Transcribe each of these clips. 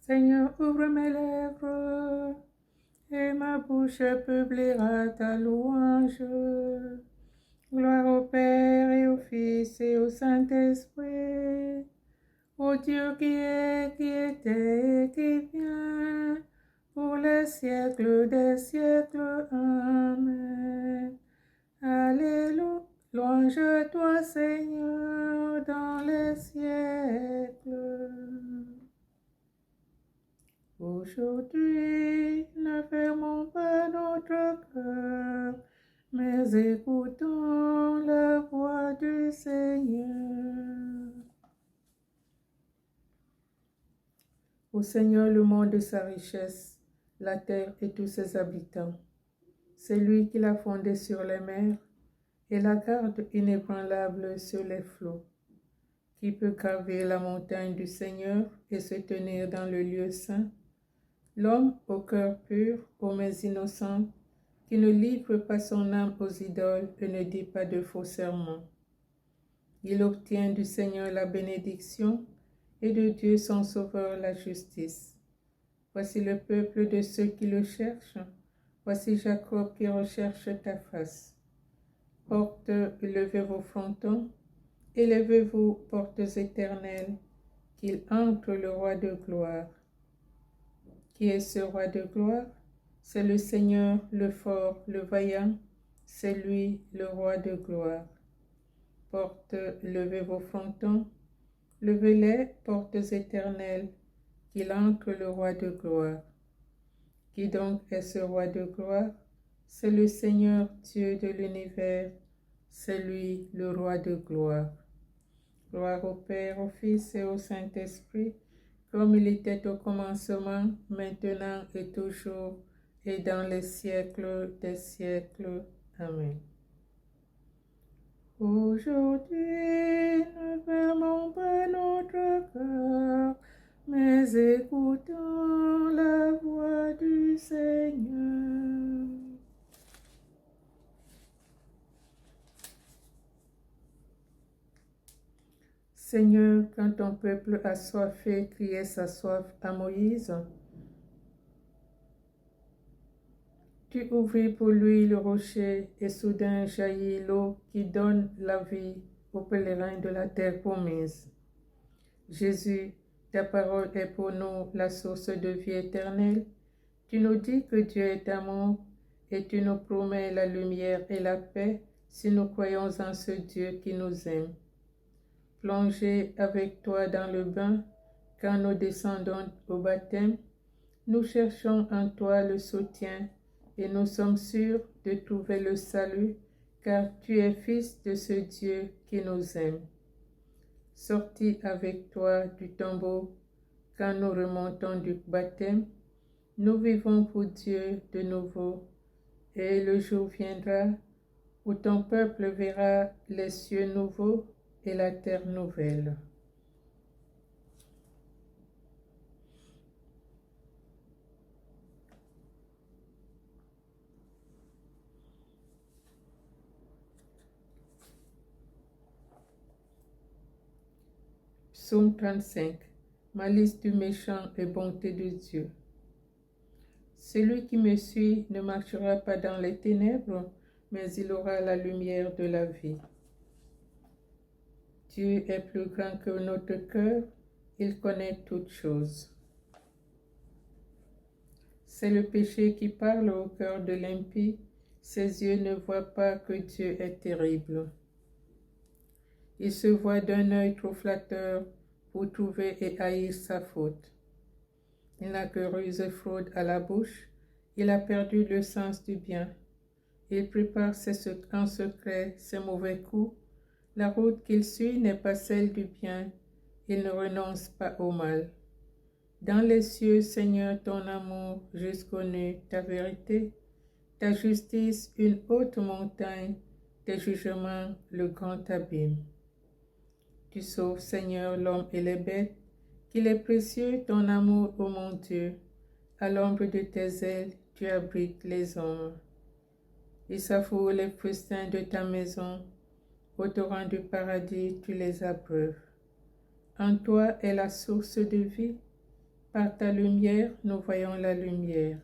Seigneur, ouvre mes lèvres, et ma bouche publiera ta louange. Gloire au Père et au Fils et au Saint-Esprit, au Dieu qui est, qui était et qui vient, pour les siècles des siècles. Amen. Alléluia. Louange à toi, Seigneur, dans les siècles. Aujourd'hui, ne fermons pas notre cœur, mais écoutons la voix du Seigneur. Au Seigneur le monde et sa richesse, la terre et tous ses habitants. C'est lui qui l'a fondée sur les mers et la garde inébranlable sur les flots. Qui peut graver la montagne du Seigneur et se tenir dans le lieu saint? L'homme au cœur pur, aux mains innocentes, qui ne livre pas son âme aux idoles et ne dit pas de faux serments. Il obtient du Seigneur la bénédiction et de Dieu son Sauveur la justice. Voici le peuple de ceux qui le cherchent. Voici Jacob qui recherche ta face. Portes, levez vos frontons, élevez-vous, portes éternelles, qu'il entre le roi de gloire. Qui est ce roi de gloire? C'est le Seigneur, le fort, le vaillant, c'est lui, le roi de gloire. Portes, levez vos frontons, levez-les, portes éternelles, qu'il entre le roi de gloire. Qui donc est ce roi de gloire? C'est le Seigneur Dieu de l'univers, c'est lui le roi de gloire. Gloire au Père, au Fils et au Saint-Esprit, comme il était au commencement, maintenant et toujours, et dans les siècles des siècles. Amen. Aujourd'hui, ne fermons pas notre cœur, mais écoutons la voix du Seigneur. Seigneur, quand ton peuple assoiffé criait sa soif à Moïse, tu ouvris pour lui le rocher et soudain jaillit l'eau qui donne la vie aux pèlerins de la terre promise. Jésus, ta parole est pour nous la source de vie éternelle. Tu nous dis que Dieu est amour et tu nous promets la lumière et la paix si nous croyons en ce Dieu qui nous aime. Plongés avec toi dans le bain, quand nous descendons au baptême, nous cherchons en toi le soutien et nous sommes sûrs de trouver le salut, car tu es fils de ce Dieu qui nous aime. Sortis avec toi du tombeau, quand nous remontons du baptême, nous vivons pour Dieu de nouveau, et le jour viendra où ton peuple verra les cieux nouveaux et la terre nouvelle. Psaume 35. Malice du méchant et bonté de Dieu. Celui qui me suit ne marchera pas dans les ténèbres, mais il aura la lumière de la vie. Dieu est plus grand que notre cœur, il connaît toutes choses. C'est le péché qui parle au cœur de l'impie, ses yeux ne voient pas que Dieu est terrible. Il se voit d'un œil trop flatteur pour trouver et haïr sa faute. Il n'a que ruse et fraude à la bouche, il a perdu le sens du bien. Il prépare en secret ses mauvais coups. La route qu'il suit n'est pas celle du bien, il ne renonce pas au mal. Dans les cieux, Seigneur, ton amour jusqu'aux nues, ta vérité, ta justice, une haute montagne, tes jugements, le grand abîme. Tu sauves, Seigneur, l'homme et les bêtes, qu'il est précieux ton amour, ô mon Dieu. À l'ombre de tes ailes, tu abrites les hommes. Ils savourent les festins de ta maison, au torrent du paradis, tu les abreuves. En toi est la source de vie, Par ta lumière, nous voyons la lumière.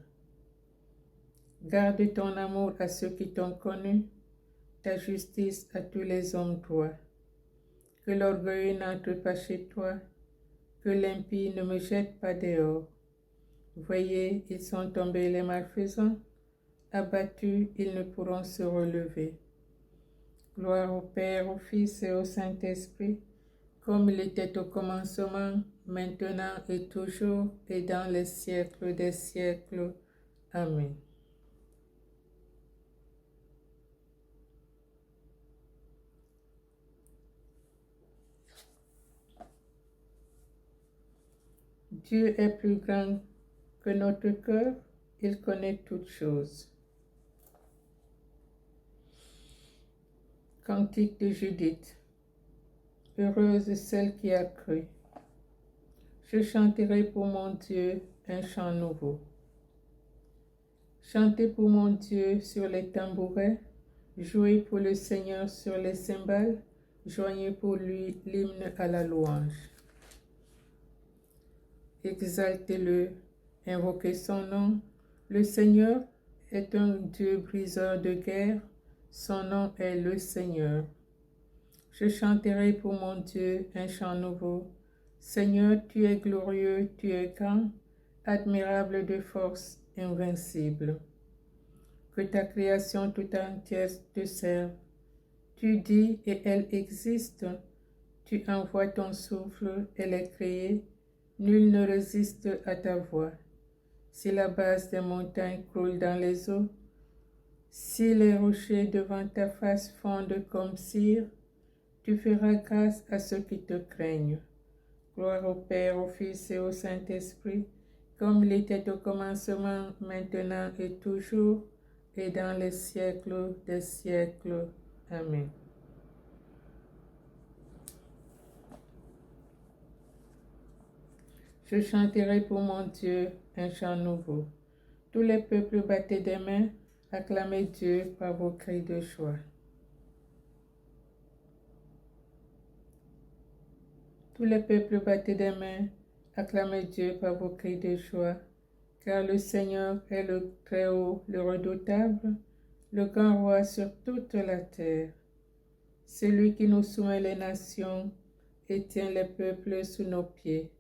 Garde ton amour à ceux qui t'ont connu, ta justice à tous les hommes droits. Que l'orgueil n'entre pas chez toi, que l'impie ne me jette pas dehors. Voyez, ils sont tombés les malfaisants, abattus, ils ne pourront se relever. Gloire au Père, au Fils et au Saint-Esprit, comme il était au commencement, maintenant et toujours, et dans les siècles des siècles. Amen. Dieu est plus grand que notre cœur, il connaît toutes choses. Cantique de Judith. Heureuse celle qui a cru. Je chanterai pour mon Dieu un chant nouveau. Chantez pour mon Dieu sur les tambourins, jouez pour le Seigneur sur les cymbales, joignez pour lui l'hymne à la louange. Exaltez-le, invoquez son nom. Le Seigneur est un Dieu briseur de guerre, son nom est le Seigneur. Je chanterai pour mon Dieu un chant nouveau. Seigneur, tu es glorieux, tu es grand, admirable de force, invincible. Que ta création tout entière te serve. Tu dis et elle existe. Tu envoies ton souffle, elle est créée. Nul ne résiste à ta voix. Si la base des montagnes croule dans les eaux, si les rochers devant ta face fondent comme cire, tu feras grâce à ceux qui te craignent. Gloire au Père, au Fils et au Saint-Esprit, comme il était au commencement, maintenant et toujours, et dans les siècles des siècles. Amen. Je chanterai pour mon Dieu un chant nouveau. Tous les peuples battez des mains, acclamez Dieu par vos cris de joie. Tous les peuples battez des mains, acclamez Dieu par vos cris de joie, car le Seigneur est le Très-Haut, le Redoutable, le grand roi sur toute la terre. C'est lui qui nous soumet les nations et tient les peuples sous nos pieds.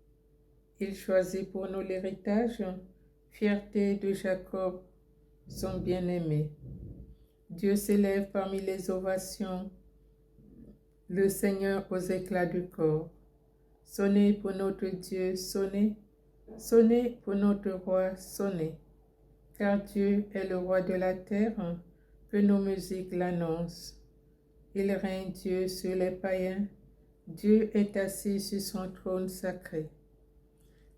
Il choisit pour nous l'héritage, fierté de Jacob, son bien-aimé. Dieu s'élève parmi les ovations, le Seigneur aux éclats du corps. Sonnez pour notre Dieu, sonnez, sonnez pour notre roi, sonnez. Car Dieu est le roi de la terre, que nos musiques l'annoncent. Il règne Dieu sur les païens, Dieu est assis sur son trône sacré.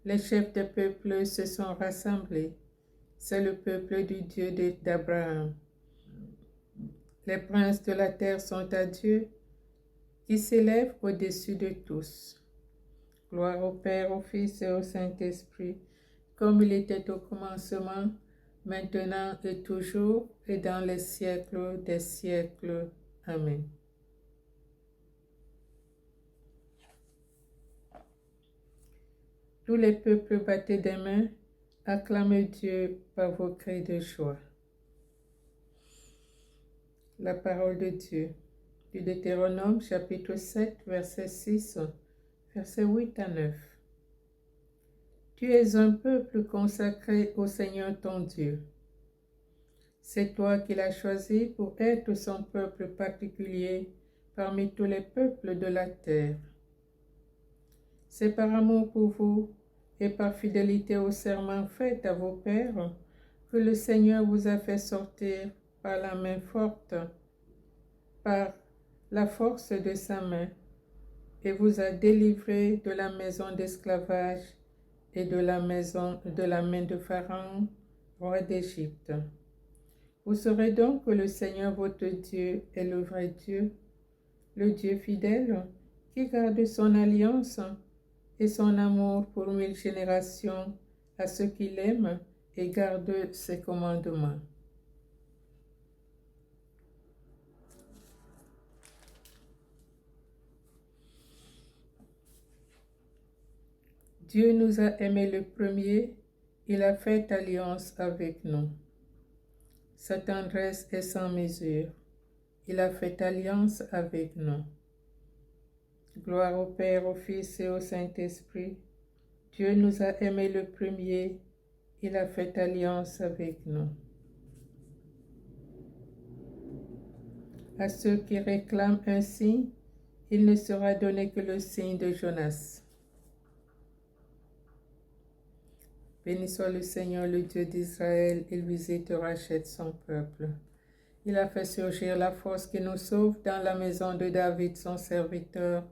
Les chefs des peuples se sont rassemblés, c'est le peuple du Dieu d'Abraham. Les princes de la terre sont à Dieu, qui s'élève au-dessus de tous. Gloire au Père, au Fils et au Saint-Esprit, comme il était au commencement, maintenant et toujours, et dans les siècles des siècles. Amen. Tous les peuples battez des mains, acclamez Dieu par vos cris de joie. La parole de Dieu, du Deutéronome chapitre 7, verset 6, verset 8 à 9. Tu es un peuple consacré au Seigneur ton Dieu. C'est toi qui l'as choisi pour être son peuple particulier parmi tous les peuples de la terre. C'est par amour pour vous et par fidélité au serment fait à vos pères que le Seigneur vous a fait sortir par la main forte, par la force de sa main, et vous a délivré de la maison d'esclavage et de la main de Pharaon, roi d'Égypte. Vous saurez donc que le Seigneur votre Dieu est le vrai Dieu, le Dieu fidèle, qui garde son alliance et son amour pour 1000 générations à ceux qui l'aiment et gardent ses commandements. Dieu nous a aimés le premier, il a fait alliance avec nous. Sa tendresse est sans mesure, il a fait alliance avec nous. Gloire au Père, au Fils et au Saint-Esprit. Dieu nous a aimés le premier, il a fait alliance avec nous. À ceux qui réclament un signe, il ne sera donné que le signe de Jonas. Béni soit le Seigneur, le Dieu d'Israël, il visite et rachète son peuple. Il a fait surgir la force qui nous sauve dans la maison de David, son serviteur,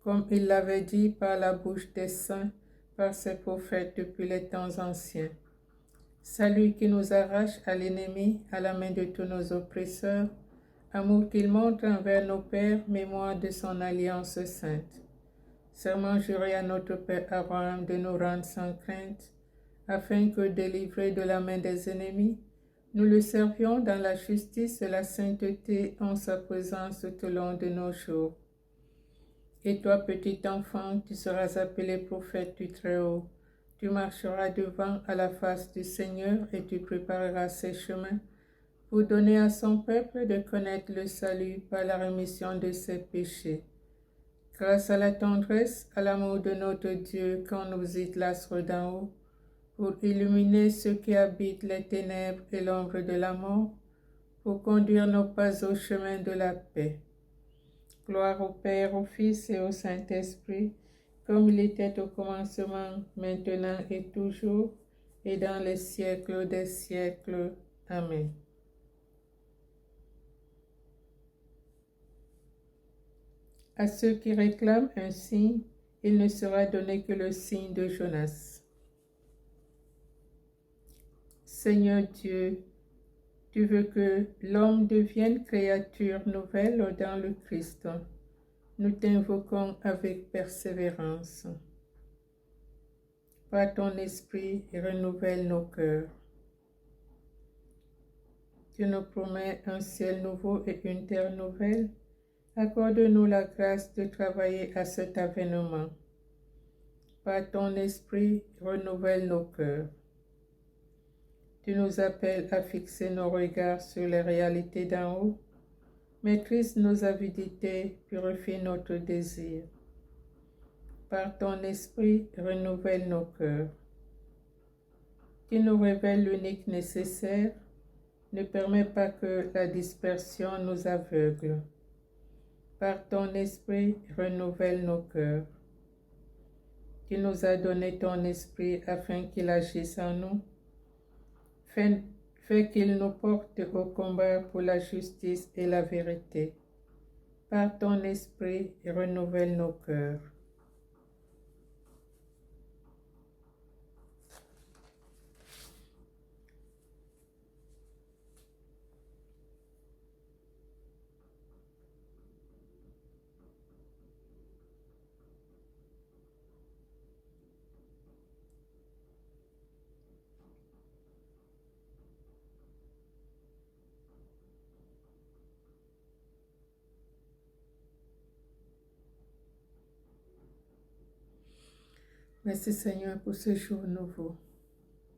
comme il l'avait dit par la bouche des saints, par ses prophètes depuis les temps anciens. Salut qui nous arrache à l'ennemi, à la main de tous nos oppresseurs, amour qu'il montre envers nos pères, mémoire de son alliance sainte. Serment juré à notre Père Abraham de nous rendre sans crainte, afin que, délivrés de la main des ennemis, nous le servions dans la justice et la sainteté en sa présence tout au long de nos jours. Et toi, petit enfant, tu seras appelé prophète du Très-Haut. Tu marcheras devant à la face du Seigneur et tu prépareras ses chemins pour donner à son peuple de connaître le salut par la rémission de ses péchés. Grâce à la tendresse, à l'amour de notre Dieu, quand nous visite l'astre d'en haut, pour illuminer ceux qui habitent les ténèbres et l'ombre de la mort, pour conduire nos pas au chemin de la paix. Gloire au Père, au Fils et au Saint-Esprit, comme il était au commencement, maintenant et toujours, et dans les siècles des siècles. Amen. À ceux qui réclament un signe, il ne sera donné que le signe de Jonas. Seigneur Dieu, tu veux que l'homme devienne créature nouvelle dans le Christ. Nous t'invoquons avec persévérance. Par ton esprit, renouvelle nos cœurs. Tu nous promets un ciel nouveau et une terre nouvelle. Accorde-nous la grâce de travailler à cet avènement. Par ton esprit, renouvelle nos cœurs. Tu nous appelles à fixer nos regards sur les réalités d'en haut. Maîtrise nos avidités, purifie notre désir. Par ton esprit, renouvelle nos cœurs. Tu nous révèles l'unique nécessaire. Ne permets pas que la dispersion nous aveugle. Par ton esprit, renouvelle nos cœurs. Tu nous as donné ton esprit afin qu'il agisse en nous. Fais qu'il nous porte au combat pour la justice et la vérité. Par ton esprit, renouvelle nos cœurs. Merci Seigneur pour ce jour nouveau.